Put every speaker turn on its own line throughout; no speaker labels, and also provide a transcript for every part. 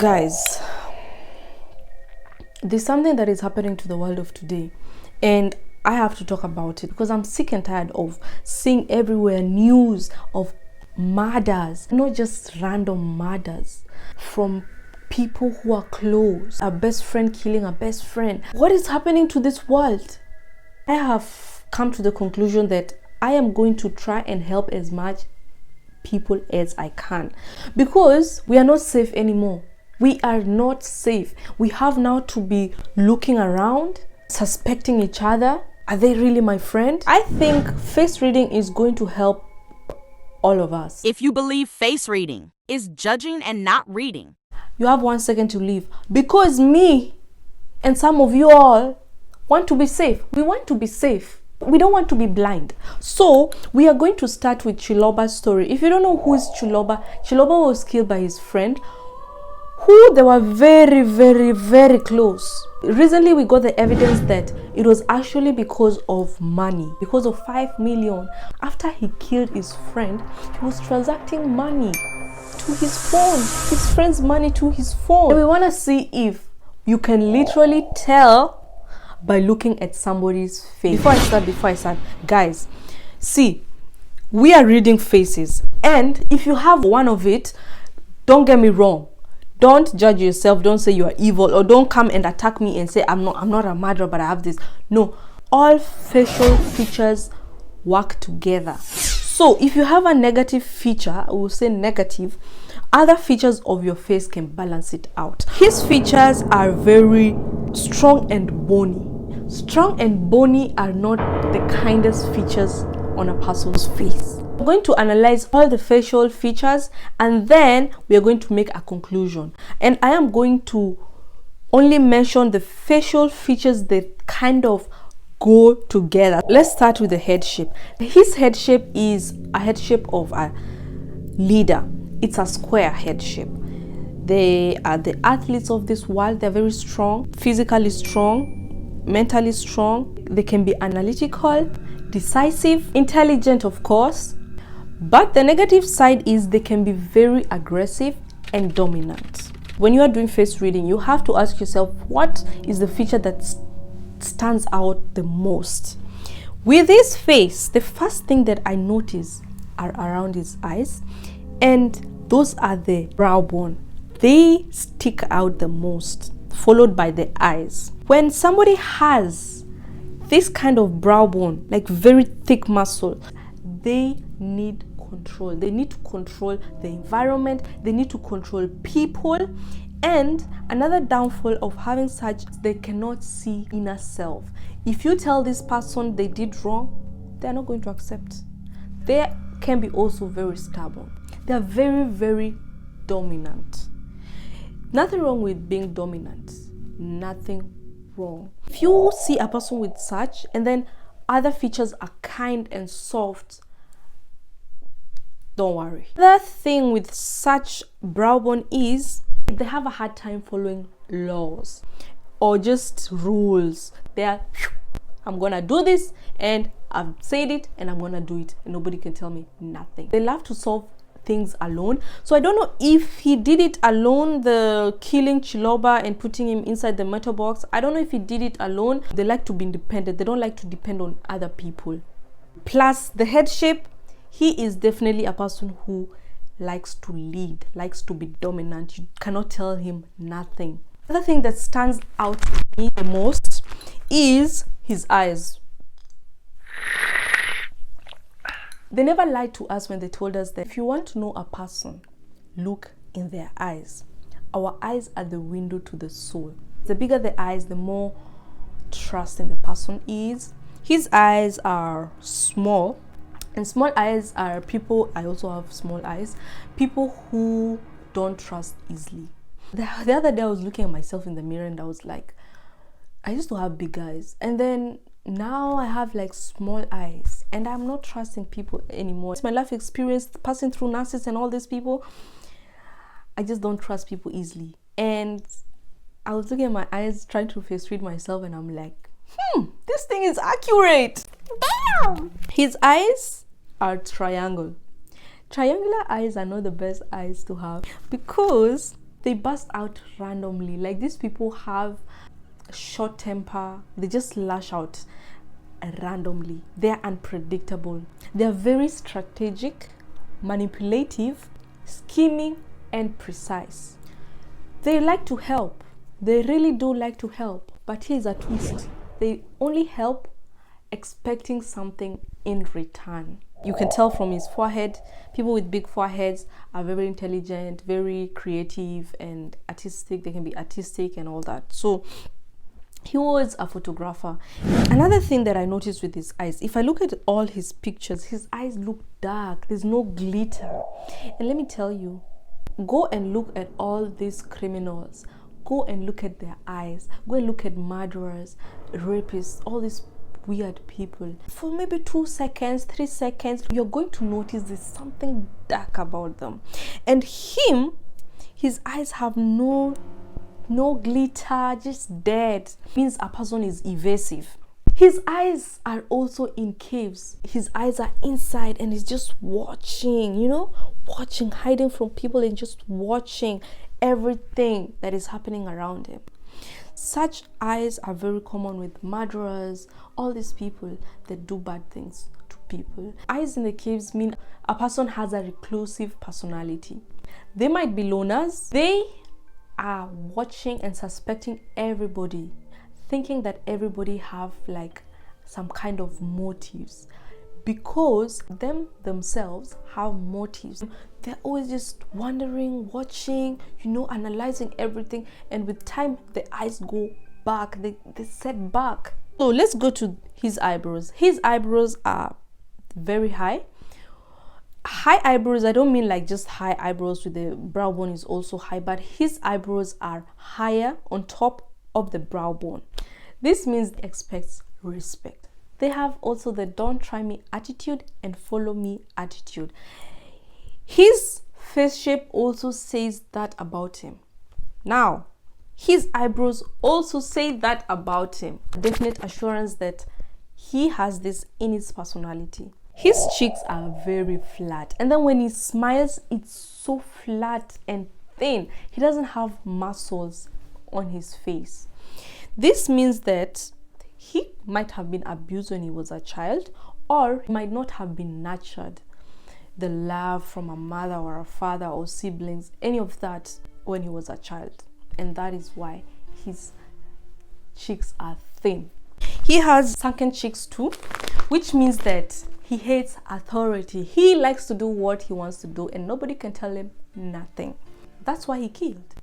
Guys, there's something that is happening to the world of today, and I have to talk about it because I'm sick and tired of seeing everywhere news of murders, not just random murders from people who are close, a best friend killing a best friend. What is happening to this world? I have come to the conclusion that I am going to try and help as much people as I can, because we are not safe anymore. We are not safe. We have now to be looking around, suspecting each other. Are they really my friend? I think face reading is going to help all of us.
If you believe face reading is judging and not reading,
You have 1 second to leave, because me and some of you all want to be safe. We want to be safe. We don't want to be blind. So we are going to start with Chiloba's story. If you don't know who is Chiloba, Chiloba was killed by his friend, who they were very, very, very close. Recently we got the evidence that it was actually because of money, because of 5 million. After he killed his friend, he was transacting money to his phone, his friend's money to his phone. And we want to see if you can literally tell by looking at somebody's face. Before I start, guys, see, we are reading faces, and if you have one of it, don't get me wrong, don't judge yourself, don't say you are evil, or don't come and attack me and say I'm not a murderer but I have this. No, all facial features work together. So if you have a negative feature, I will say negative, other features of your face can balance it out. His features are very strong and bony. Strong and bony are not the kindest features on a person's face. We're going to analyze all the facial features, and then we are going to make a conclusion. And I am going to only mention the facial features that kind of go together. Let's start with the head shape. His head shape is a head shape of a leader. It's a square head shape. They are the athletes of this world. They're very strong, physically strong, mentally strong. They can be analytical, decisive, intelligent, of course. But the negative side is they can be very aggressive and dominant. When you are doing face reading, you have to ask yourself, what is the feature that stands out the most? With his face, the first thing that I notice are around his eyes, and those are the brow bone. They stick out the most, followed by the eyes. When somebody has this kind of brow bone, like very thick muscle, they need control. They need to control the environment. They need to control people. And another downfall of having such, they cannot see inner self. If you tell this person they did wrong, they're not going to accept. They can be also very stubborn. They're very, very dominant. Nothing wrong with being dominant. Nothing wrong. If you see a person with such, and then other features are kind and soft, don't worry. The thing with such brow bone is they have a hard time following laws or just rules. They're, I'm gonna do this and I've said it and I'm gonna do it and nobody can tell me nothing. They love to solve things alone. So I don't know if he did it alone, the killing Chiloba and putting him inside the metal box. I don't know if he did it alone. They like to be independent. They don't like to depend on other people. Plus the head shape, he is definitely a person who likes to lead, likes to be dominant. You cannot tell him nothing. The other thing that stands out to me the most is his eyes. They never lied to us when they told us that if you want to know a person, look in their eyes. Our eyes are the window to the soul. The bigger the eyes, the more trusting the person is. His eyes are small. And small eyes are people, I also have small eyes, people who don't trust easily. The other day I was looking at myself in the mirror and I was like, I used to have big eyes. And then now I have like small eyes and I'm not trusting people anymore. It's my life experience passing through nurses and all these people. I just don't trust people easily. And I was looking at my eyes, trying to face read myself, and I'm like, this thing is accurate. Damn! His eyes are triangle. Triangular eyes are not the best eyes to have because They burst out randomly. Like, these people have short temper. They just lash out randomly. They're unpredictable. They're very strategic, manipulative, scheming, and precise. They like to help. They really do like to help. But here's a twist. They only help expecting something in return. You can tell from his forehead. People with big foreheads are very intelligent, very creative and artistic. They can be artistic and all that. So he was a photographer. Another thing that I noticed with his eyes, if I look at all his pictures, his eyes look dark. There's no glitter. And let me tell you, go and look at all these criminals. Go and look at their eyes. Go and look at murderers, rapists, all these weird people. For maybe 2 seconds, 3 seconds, you're going to notice there's something dark about them. And his eyes have no glitter, just dead. Means a person is evasive. His eyes are also in caves. His eyes are inside and he's just watching, watching, hiding from people and just watching everything that is happening around him. Such eyes are very common with murderers, all these people that do bad things to people. Eyes in the caves mean a person has a reclusive personality. They might be loners. They are watching and suspecting everybody, thinking that everybody have like some kind of motives, because themselves have motives. They're always just wondering, watching, analyzing everything, and with time the eyes go back, they set back. So let's go to his eyebrows. His eyebrows are very high. High eyebrows, I don't mean like just high eyebrows with the brow bone is also high, but his eyebrows are higher on top of the brow bone. This means he expects respect. They have also the don't try me attitude and follow me attitude. His face shape also says that about him. Now, his eyebrows also say that about him. Definite assurance that he has this in his personality. His cheeks are very flat, and then when he smiles, it's so flat and thin. He doesn't have muscles on his face. This means that he might have been abused when he was a child, or he might not have been nurtured the love from a mother or a father or siblings, any of that, when he was a child. And that is why his cheeks are thin. He has sunken cheeks too, which means that he hates authority. He likes to do what he wants to do and nobody can tell him nothing. That's why he killed.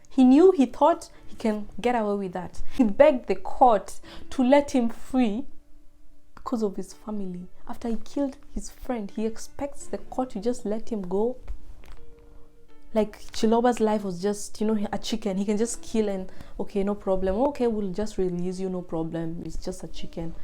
He thought he can get away with that. He begged the court to let him free because of his family. After he killed his friend, he expects the court to just let him go. Like Chiloba's life was just, a chicken. He can just kill and, okay, no problem. Okay, we'll just release you, no problem. It's just a chicken.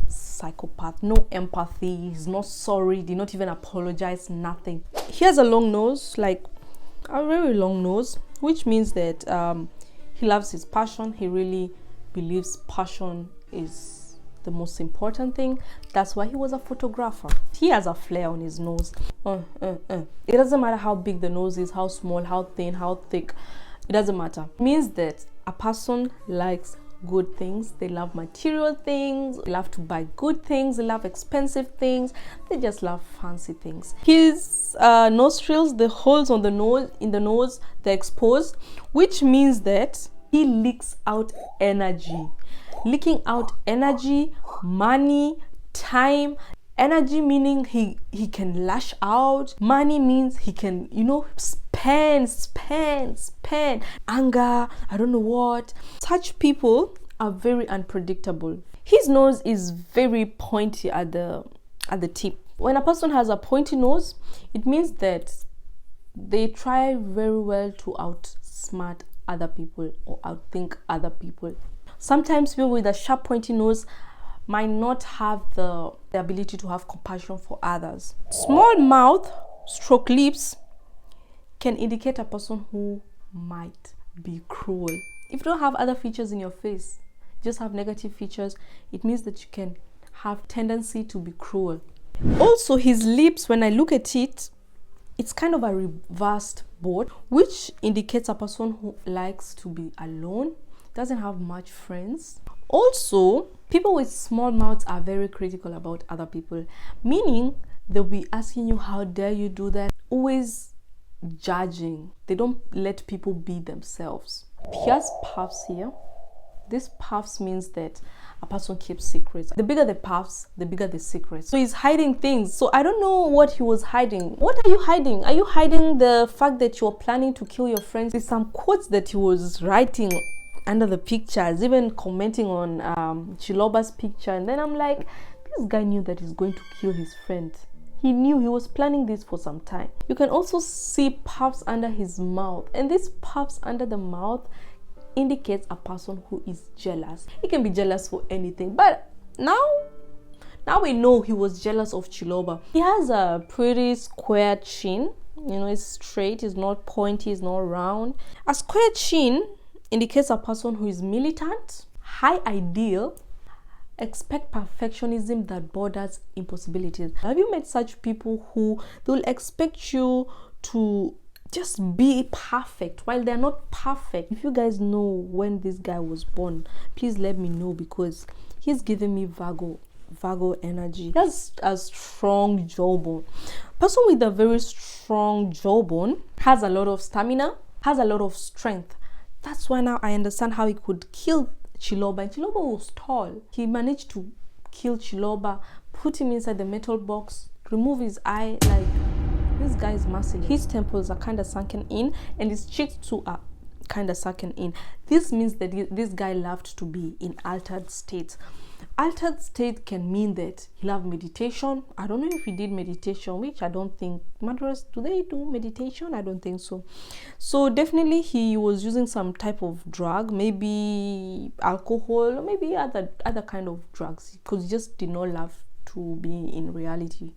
Psychopath, no empathy. He's not sorry, did not even apologize, nothing. He has a long nose, like a very long nose, which means that he loves his passion. He really believes passion is the most important thing. That's why he was a photographer. He has a flare on his nose. It doesn't matter how big the nose is, how small, how thin, how thick. It doesn't matter. It means that a person likes good things. They love material things. They love to buy good things. They love expensive things. They just love fancy things. His nostrils, the holes on the nose, in the nose, they're exposed, which means that he leaks out energy. Leaking out energy, money, time. Energy meaning he can lash out. Money means he can, spend. Anger, I don't know what. Such people are very unpredictable. His nose is very pointy at the tip. When a person has a pointy nose, it means that they try very well to outsmart other people or outthink other people. Sometimes people with a sharp pointy nose might not have the ability to have compassion for others. Small mouth, stroke lips can indicate a person who might be cruel. If you don't have other features in your face, just have negative features, it means that you can have tendency to be cruel. Also, his lips, when I look at it, It's kind of a reversed board, which indicates a person who likes to be alone, doesn't have much friends. Also, people with small mouths are very critical about other people, meaning they'll be asking you, how dare you do that? Always judging. They don't let people be themselves. Here's puffs here. This puffs means that a person keeps secrets. The bigger the puffs, the bigger the secrets. So he's hiding things. So I don't know what he was hiding. What are you hiding? Are you hiding the fact that you're planning to kill your friends? There's some quotes that he was writing under the pictures, even commenting on Chiloba's picture. And then I'm like, this guy knew that he's going to kill his friend. He knew, he was planning this for some time. You can also see puffs under his mouth. And these puffs under the mouth indicates a person who is jealous. He can be jealous for anything, but now we know he was jealous of Chiloba. He has a pretty square chin, you know, it's straight, it's not pointy, it's not round. A square chin indicates a person who is militant, high ideal, expect perfectionism that borders impossibilities. Have you met such people who they'll expect you to just be perfect while they're not perfect? If you guys know when this guy was born, please let me know, because he's giving me Virgo energy. He has a strong jawbone. Person with a very strong jawbone has a lot of stamina, has a lot of strength. That's why now I understand how he could kill Chiloba. And Chiloba was tall. He managed to kill Chiloba, put him inside the metal box, remove his eye. Like, this guy is massive. His temples are kind of sunken in, and his cheeks too are kind of sunken in. This means that this guy loved to be in altered state. Altered state can mean that he loved meditation. I don't know if he did meditation, which I don't think. Madras, do they do meditation? I don't think so. So definitely he was using some type of drug, maybe alcohol, or maybe other kind of drugs, because he just did not love to be in reality.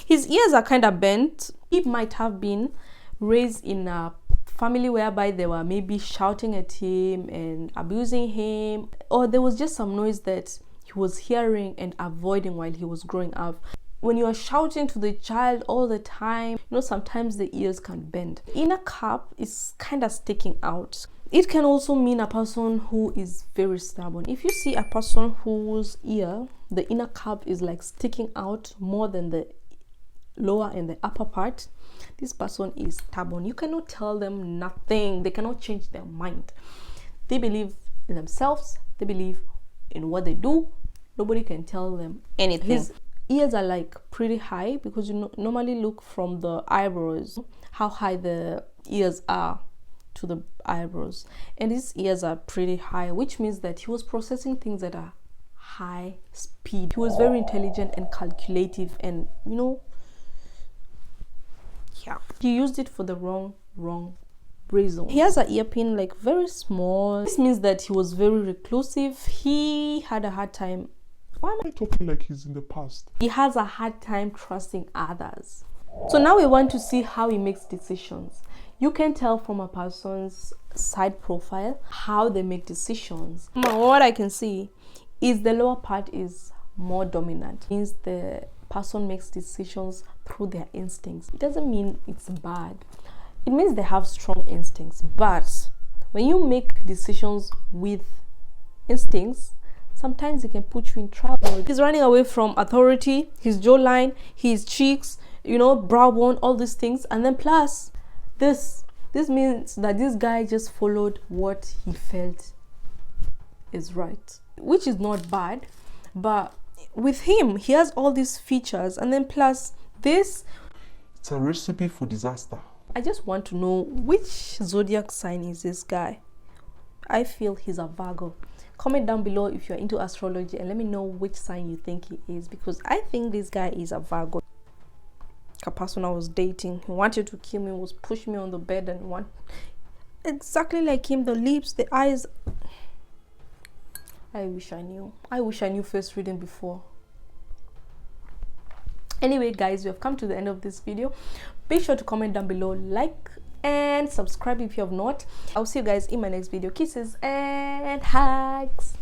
His ears are kind of bent. He might have been raised in a family whereby they were maybe shouting at him and abusing him, or there was just some noise that he was hearing and avoiding while he was growing up. When you are shouting to the child all the time, you know, sometimes the ears can bend. The inner cup is kind of sticking out. It can also mean a person who is very stubborn. If you see a person whose ear, the inner cup is like sticking out more than the lower and the upper part, this person is stubborn. You cannot tell them nothing. They cannot change their mind. They believe in themselves. They believe in what they do. Nobody can tell them anything. His ears are like pretty high, because you normally look from the eyebrows how high the ears are to the eyebrows, and his ears are pretty high, which means that he was processing things at a high speed. He was very intelligent and calculative, and you know, yeah, he used it for the wrong reason. He has an earpin, like very small. This means that he was very reclusive. He had a hard time. Why am I
talking like he's in the past?
He has a hard time trusting others. So now we want to see how he makes decisions. You can tell from a person's side profile how they make decisions. What I can see is the lower part is more dominant. It means the person makes decisions through their instincts. It doesn't mean it's bad. It means they have strong instincts. But when you make decisions with instincts, sometimes it can put you in trouble. He's running away from authority, his jawline, his cheeks, you know, brow bone, all these things. And then plus this means that this guy just followed what he felt is right, which is not bad. But with him, he has all these features, and then plus this,
it's a recipe for disaster.
I just want to know, which zodiac sign is this guy? I feel he's a Virgo. Comment down below if you're into astrology, and let me know which sign you think he is, because I think this guy is a Virgo. A person I was dating, he wanted to kill me, was pushing me on the bed, and exactly like him, the lips, the eyes. I wish I knew first reading before. Anyway guys, we have come to the end of this video. Be sure to comment down below, like and subscribe if you have not. I'll see you guys in my next video. Kisses and hugs.